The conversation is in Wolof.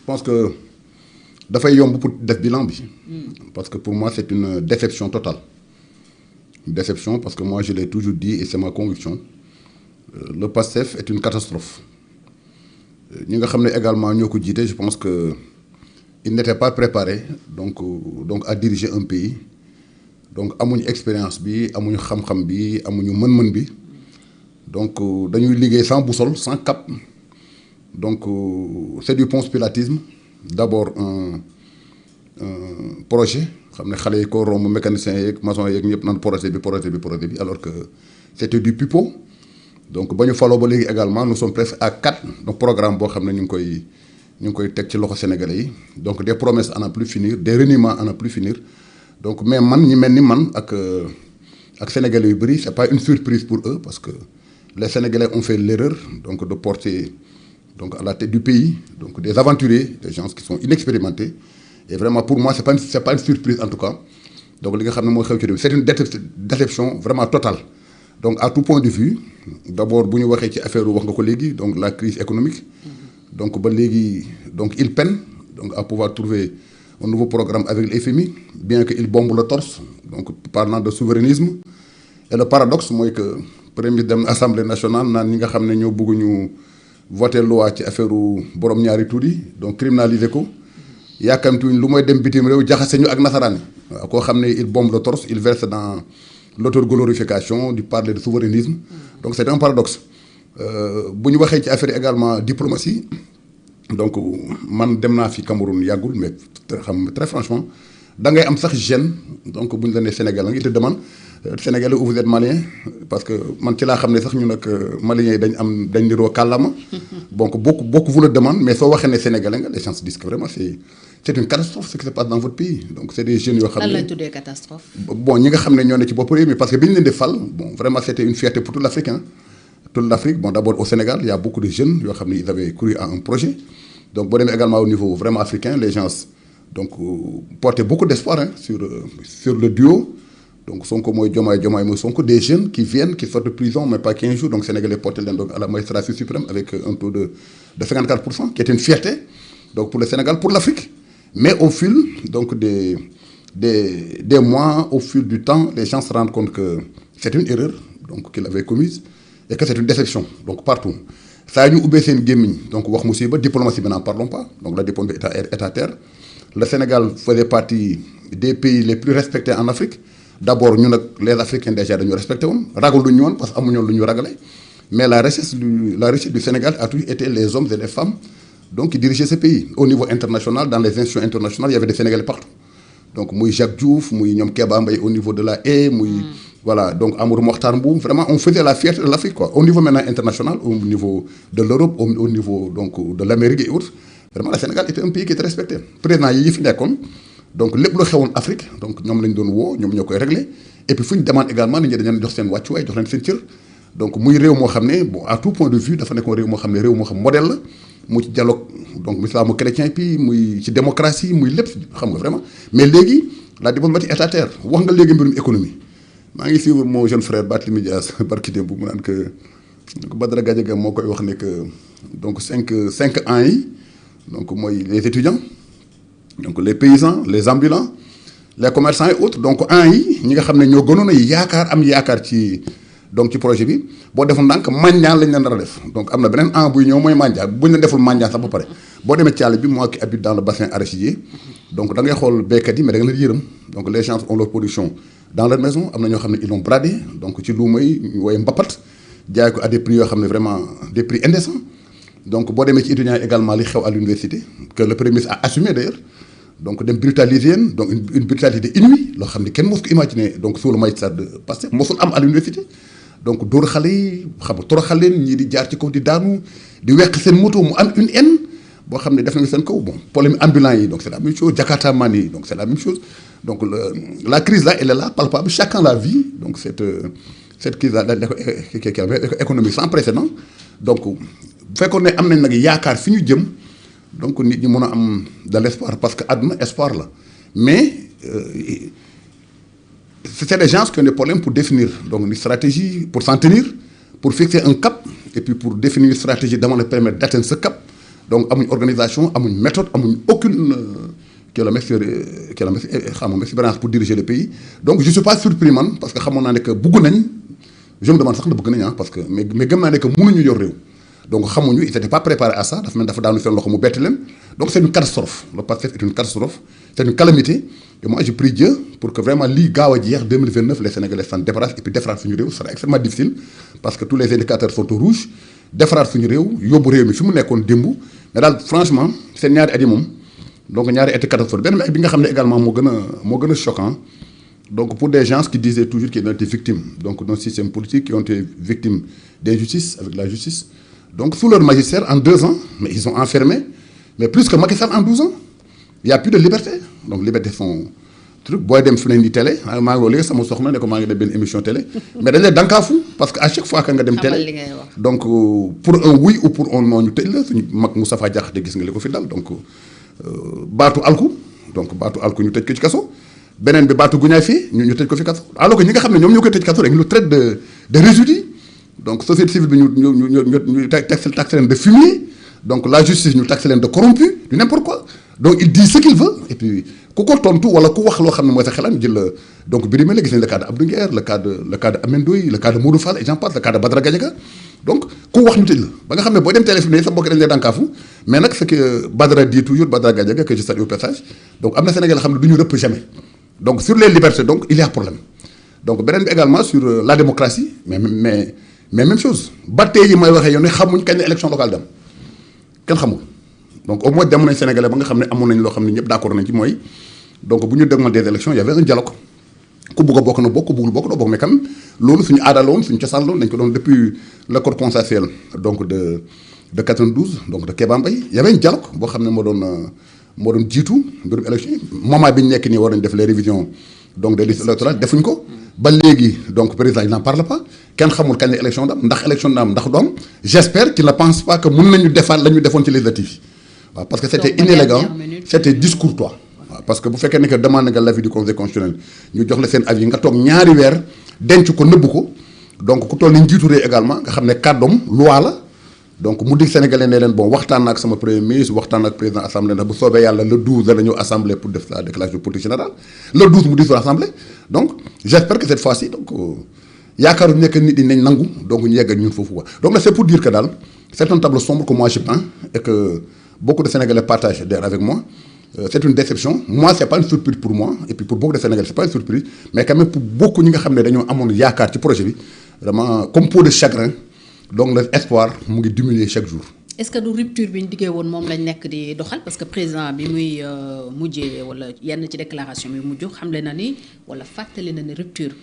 pense que dafay yomb pour def bilan bi. Parce que pour moi c'est une déception totale. Une déception parce que moi je l'ai toujours dit et c'est ma conviction. Le PASTEF est une catastrophe. Ñi nga xam ne également ñoo ko jiite je pense que ils n'étaient pas préparés donc à diriger un pays donc amuñu expérience bi amuñu xam-xam bi amuñu mën-mën bi donc dañuy liggéey sans boussole sans cap donc c'est du conspiratisme d'abord un projet xam ne xale yi ko romb mécanicien yeeg maçon yeeg ñëpp naan projet bi alors que c'était du pipeau. Donc ba ñu faloo ba léegi également nous sommes presque à 4 donc programme boo xam ne ñu ngi koy teg ci loxo sénégalais yi donc des promesses à n'en plus finir des reniements à n'en plus finir donc mais man ñi mel ni man ak sénégalais yu bëri c'est pas une surprise pour eux parce que les sénégalais ont fait l'erreur donc de porter donc à la tête du pays donc des aventuriers des gens qui sont inexpérimentés et vraiment pour moi c'est pas une surprise en tout cas donc li nga xam ne mooy xew ci réew c'est une déception vraiment totale. Donc à tout point de vue d'abord bu ñu waxee ci affaire wax nga ko léegi donc la crise économique donc ba léegi donc il peine donc à pouvoir trouver un nouveau programme avec le FMI bien que il bombe le torse donc parlant de souverainisme et le paradoxe mooy que premier dem assemblée nationale naan ñi nga xam ne ñoo bëgg ñu voter loi ci affaire borom ñaari tur yi donc criminaliser ko yaakamtuñ lu mooy dem bitim réew jaxase ñu ak nasaraan yi waaw koo xam ne il bombe le torse il verse dans l'autoglorification, du parler de souverainisme. Donc c'est un paradoxe. Bu ñu waxee ci affaire également diplomatie donc man dem naa fi Cameroun yàggul mais très franchement da ngay am sax gêne donc bu ñu la nee Sénégal nga te demande Sénégalais ou vous êtes malien parce que man ci laa xam ne sax ñu nag maliens yi dañ niroo kàllaama donc beaucoup vous le demandent mais soo waxee ne Sénégalais nga les gens se disent que vraiment c'est une catastrophe ce qui se passe dans votre pays donc c'est des jeunes yoo xam ne. lan lañ tuddee catastrophe. Bon ñi nga xam ne ñoo ne ci bopp réew mi parce que bi ñu leen di fal bon vraiment c'était une fierté pour toute l'Afrique hein. Toute l'Afrique bon d'abord au Sénégal il y a beaucoup de jeunes yoo xam ne ils avaient couru à un projet donc boo demee également au niveau vraiment africain les gens donc portaient beaucoup d'espoir hein, sur le duo donc Sonko mooy Diomaye mooy Sonko des jeunes qui viennent qui sortent de prison mais pas 15 jours donc Sénégalais porté leen donc à la magistrature suprême avec un taux de 54% qui est une fierté donc pour le Sénégal pour l'Afrique. Mais au fil donc des mois, au fil du temps, les gens se rendent compte que c'est une erreur donc qu'il avait commise et que c'est une déception donc partout. Ça ñu ubbee seen gémmiñ donc wax musiba diplomatie bi n'en parlons pas donc la diplomatie est à terre. Le Sénégal faisait partie des pays les plus respectés en Afrique. D'abord ñun nag les Africains déjà dañu respecté woon ragal lu ñu woon parce que amuñu woon lu ñu ragale mais la richesse du Sénégal a toujours été les hommes et les femmes. Donc qui dirigeait ce pays au niveau international dans les institutions internationales il y avait des Sénégalais partout donc muy Jacques Diouf muy ñoom Kéba Mbaye au niveau de la Haye muy voilà donc Amadou Mokhtar Mboum vraiment on faisait la fierté de l'Afrique quoi au niveau maintenant international au niveau de l'Europe au niveau donc de l'Amérique et autres vraiment le Sénégal était un pays qui était respecté président yi fi nekkoon donc lépp lu xewoon Afrique donc ñoom lañ doon woo ñoom ñoo koy régler et puis fu ñu demande également nit ñi dañu leen jox seen wàccuwaay jox leen seen cër donc muy réew moo xam ne bon à tout point de vue dafa nekkoon réew moo xam modèle la mu ci dialogue donc islamo-chrétien puis muy ci démocratie muy lépp xam nga vraiment mais léegi la diplomatie est à terre wax nga léegi mbirum économie maa ngi suivre mon jeune frère Barthélémy Dias barki démb bu mu naan que Badara Gadiaga moo koy wax ne que donc cinq ans yi donc mooy les étudiants donc les paysans les ambulants les commerçants et autres donc ans yi ñi nga xam ne ñoo gënoon a yaakaar ci donc ci projet bi boo deful ndànk mandiaan lañ leen nar a def donc am na beneen an buy ñëw mooy mandiaan buñ la deful mandiaan sax ba pare boo demee ci àll bi moi qui habite dans le bassin arachidier donc da ngay xool béykat yi mais da nga leen yërëm donc les gens ont leur production dans leur maison am na ñoo xam ne ils l'ont bradé donc ci luuma yi ñu woowee mbapat jaay ko à des prix yoo xam ne vraiment des prix indécents donc boo demee ci étudiants yi également li xew à l'université que le premier ministre a assumé d'ailleurs donc dem brutaliser leen donc une brutalité inouïe loo xam ne kenn mosu ko imaginer donc sous le magistère de Pastef mosul am à l'université donc dóor xale yi xam nga toroxal leen ñii di jaar ci kaw di daanu di weq seen moto mu am une haine boo xam ne def nañu seen kaw bon problème ambulant yi donc c'est la même chose Jakarta man yi donc c'est la même chose donc la crise là elle est là palpable chacun la vit donc cette crise là économique sans précédent donc bu fekkoon ne am nañ nag yaakaar fi ñu jëm donc nit ñi mën a am de l'espoir parce que àdduna espoir la mais c'est des gens qui ont des problèmes pour définir donc une stratégie pour s'en tenir pour fixer un cap et puis pour définir une stratégie dama la permettre d'atteindre ce cap donc amuñ organisation amuñ méthode amuñ aucune expérience pour diriger le pays donc je suis pas surpris man parce que xamoon naa ne que bëgg nañ je me demande sax na bëgg nañ parce que mais gëm naa ne que mënuñu yor réew donc xamuñu ils étaient pas préparés à ça dafa mel dafa daanu seen loxo mu bett leen donc c'est une catastrophe le Pastef est une catastrophe c'est une calamité et moi je prie Dieu pour que vraiment lii gaaw a jeex 2029 les Sénégalais s'en débarrassent et puis defaraat suñu réew ce sera extrêmement difficile parce que tous les indicateurs sont au rouge defaraat suñu réew yóbbu réew mi fi mu nekkoon démb mais daal franchement seen ñaari at yi moom donc ñaari ati catastrophe benn bi nga xam ne également moo gën a choquant donc pour des gens qui disaient toujours qu'ils ont été victimes donc d'un système politique qui ont été victimes d'injustice avec la justice donc sous leur magistère en 2 ans mais ils ont enfermé mais plus que Macky Sall en 12 ans il y a plus de liberté donc liberté son truc booy dem fi leen di télé maa ngi léegi sama soxna ne ko maa ngi def benn émission télé mais dañ lay dankaafu parce que à chaque fois que nga dem télé donc pour un oui ou pour un non ñu tëj la suñu mag Moustapha Diakhaté gis nga li ko fi dal donc baatu alku ñu tëj ko ci kaso beneen bi baatu guñaay fii ñu tëj ko fi kaso alors que ñi nga xam ne ñoom ñoo koy tëj kaso rek ñu traite de résidus donc société civile bi ñu taxe leen de fumier donc la justice ñu taxe leen de corrompu du n'importe quoi donc il dit ce qu'il veut et puis ku ko tontu wala ku wax loo xam ne mooy sa xelam ñu jël la donc Birima la gis nañ le cas de Abdou Nguer le cas de Amendoy le cas de Modou Fall et j'en passe le cas de Badara Gadiaga donc ku wax ñu tëj la ba nga xam ne boo dem téléphone yi sa mbokk dañ lay dànkaafu mais nag ce que Badara dit toujours Badara Gadiaga que je salue au passage donc am na Sénégal xam ne du ñu rëpp jamais donc sur les libertés donc il y a problème donc beneen bi également sur la démocratie mais même chose ba tey yi may waxee yow ne xamuñ kañ la élection locale dem kenn xamul donc au moins dem nañ Sénégalais ba nga xam ne amoon nañ loo xam ne ñëpp d'accord nañ ci mooy donc bu ñu dégmal des élections il y avait un dialogue ku bugg a bokk na bokk ku buggul bokk doo bokk mais quand même loolu suñu aada la woon suñu cosaan la woon dañ ko doon depuis l'accord consensuel donc de 92 donc de Kéba Mbaye il y avait un dialogue boo xam ne moo doon jiitu mbirum élection yi moment bi ñu nekk nii war nañ def les révisions donc des listes électorales defuñ ko ba léegi donc président il n'en parle pas kenn xamul kañ la élection daam ndax élection daam ndax doom j'espère qu'il ne pense pas que mën nañu defaat la ñu defoon ci législative yi waaw parce que c'était inélégant c'était discourtois waaw parce que bu fekkee ne que demande nga l'avis du conseil constitutionnel ñu jox la seen avis nga toog ñaari weer denc ko nëbb ko donc ku toll ni njiitu réew également nga xam ne kàddoom loi la donc mu dig Sénégalais ne leen bon waxtaan na ak sama premier ministre waxtaan ak président assemblée ndax bu soobee yàlla le 12 dana ñëw assemblée pour def la déclaration de politique générale le 12 mu di sur assemblée donc j'espère que cette fois-ci donc yaakaaruñu ne que nit ñi nañ nangu donc ñu yegg ak ñun foofu quoi donc là c'est pour dire que daal c'est un tableau sombre que moi je peins et que beaucoup de Sénégalais partagent d'ailleurs avec moi c'est une déception moi c'est pas une surprise pour moi et puis pour beaucoup de Sénégalais c'est pas une surprise mais quand même pour beaucoup ñi nga xam ne dañoo amoon yaakaar ci projet bi vraiment comme peau de chagrin donc l'espoir mu ngi diminuer chaque jour. est-ce que du rupture bi ñu diggee woon moom lañ nekk di doxal parce que président bi muy mujjee wala yenn ci déclaration bi mujj xamle na ni wala fàttali na ni rupture.